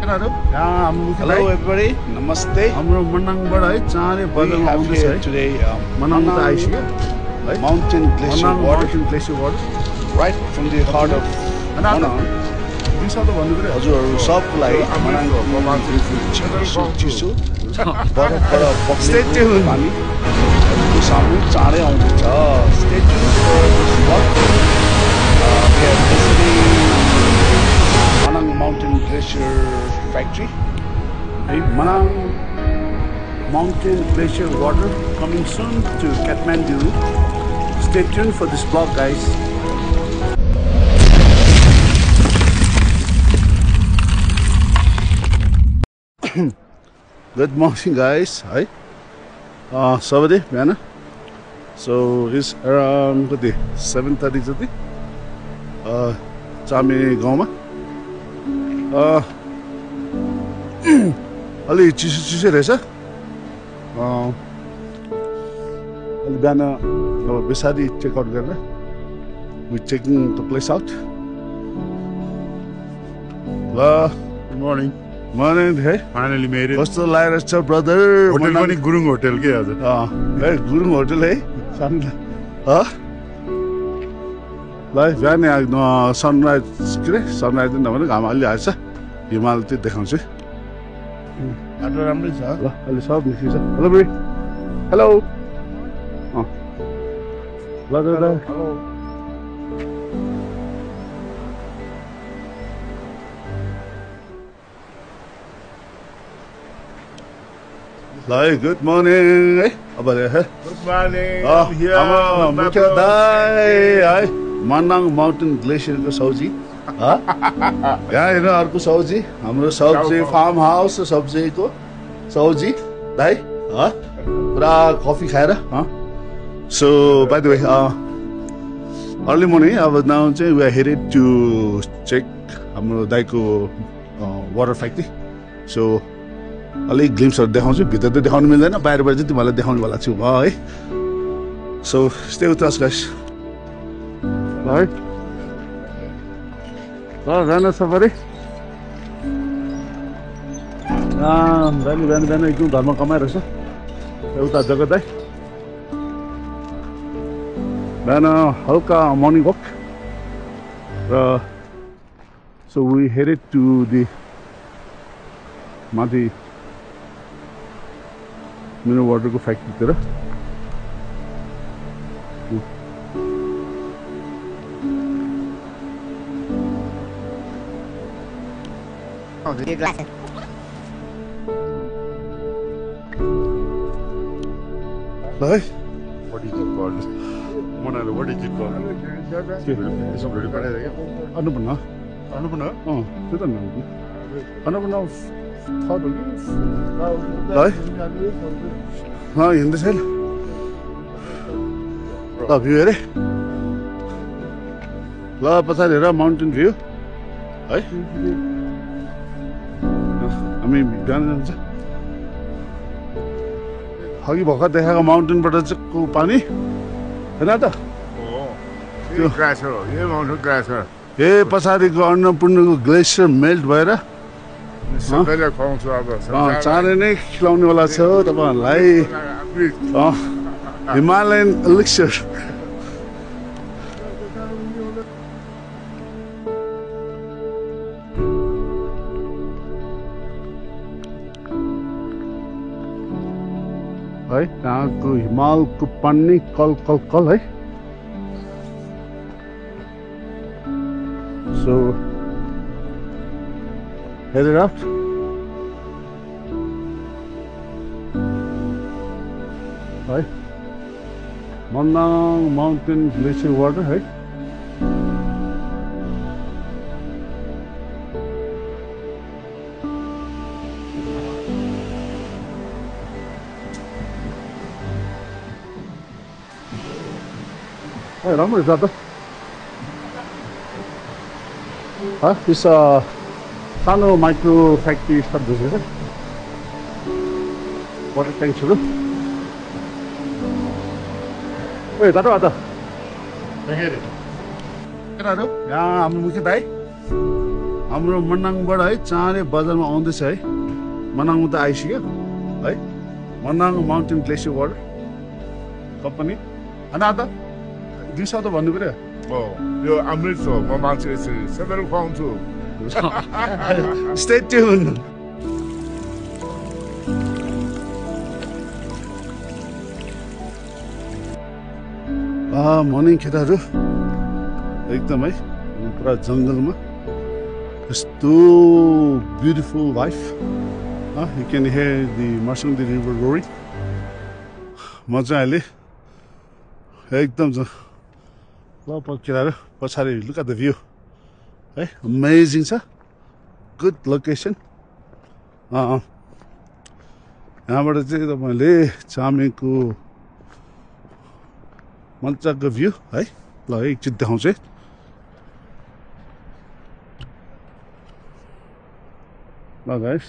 Hello everybody, namaste. We have here today mountain glacier water right from the heart of Manang. हजुरहरु सबलाई मनाङको चिसो बरफबाट बग्ने पानी हजुरको सामु चाँडै आउँदैछ. Stay tuned for this vlog. We are visiting Manang Mountain Glacier Factory. Manang Mountain Glacier water coming soon to Kathmandu. Stay tuned for this vlog, guys. Good morning, guys. Hi. Savadi, Biana. So it's around 7:30 jati. Chami gauma. अलि चिसो रहेछ. अलि बिहान अब बेसारी checkout गरेर we taking the place out. Good morning. Morning, hey. Finally made it. कस्तो लागेको छ ब्रदर? होटल पनि गुरुङ होटल के आज? ए गुरुङ होटल है. ल बिहान सनराइज के रे सनराइज नभने घाम अलि आएछ. हिमाल चाहिँ देखाउँछु. बाटो राम्रै छ. ल अलि सब निस्किन्छ. Hello bro. हेलो. ल दादा. हेलो. ल गुड मर्निङ है. अब Good morning. मुख्य दाइ है. मनाङ माउन्टेन ग्लेसियरको सब्जी. यहाँ हेर्नु अर्को सब्जी. हाम्रो सब्जी फार्म हाउस सब्जीको सब्जी दाइ पुरा कफी खाएर. So by the way early morning अब नाउ चाहिँ we are headed to check हाम्रो दाइको वाटर फ्याक्ट्री. सो अलिक ग्लिम्सहरू देखाउँछु. भित्र त देखाउनु मिल्दैन, बाहिरबाट चाहिँ तिमीहरूलाई देखाउने वाला छु है. So stay with us guys. है ल जान सफारी. दाइले बिहान बिहान एकदम धर्म कमाइरहेछ एउटा जग्गा दाइ. बिहान हल्का मर्निङ वक र so we headed to the माथि मिनरल वाटरको फ्याक्ट्रीतिर. Hey, What did you call it? Monalo, what did you call it? Annapurna. Annapurna? त्यो त नि अन्नपूर्ण थर्ड हो कि है हिँड्दैछ ल भ्यू हेरे. ल पछाडि हेर माउन्टेन भ्यू है. हामी बिहान जान्छ. अघि भर्खर देखाएको माउन्टेनबाट चाहिँ पानी होइन त. ए पछाडिको अन्नपूर्णको ग्लेसियर मेल्ट भएर चाँडै नै खिलाउनेवाला छ तपाईँहरूलाई हिमालयन एलिक्सर. है त्यहाँको हिमालको पानी कल कल कल है. So headed out. है Manang Mountain Glacier water है. राम्रो छ त. This सानो माइक्रो फ्याक्ट्री स्टार्ट भइसकेछ. वाटर ट्याङ्क्सहरू. ओ दादा आता यहाँ हाम्रो मुख्य दाइ हाम्रो मनाङबाट है चाँडै बजारमा आउँदैछ है मनाङमा त आइसक्यो है Manang mountain glacier water company अनि त 2 शब्द भन्नु पर्यो यो अमृतसरमा मान्छे सेभरल पाउँछु Stay tuned. मर्निङ केटाहरू एकदमै पुरा जङ्गलमा यस्तो beautiful life you can hear the Marsyangdi river roaring मजाले एकदम ल केटाहरू पछाडि लुक एट द भ्यू है अमेजिङ छ गुड लोकेसन यहाँबाट चाहिँ तपाईँले चामेको मजाको भ्यू है ल एकचोटि देखाउँछु है ल गाइस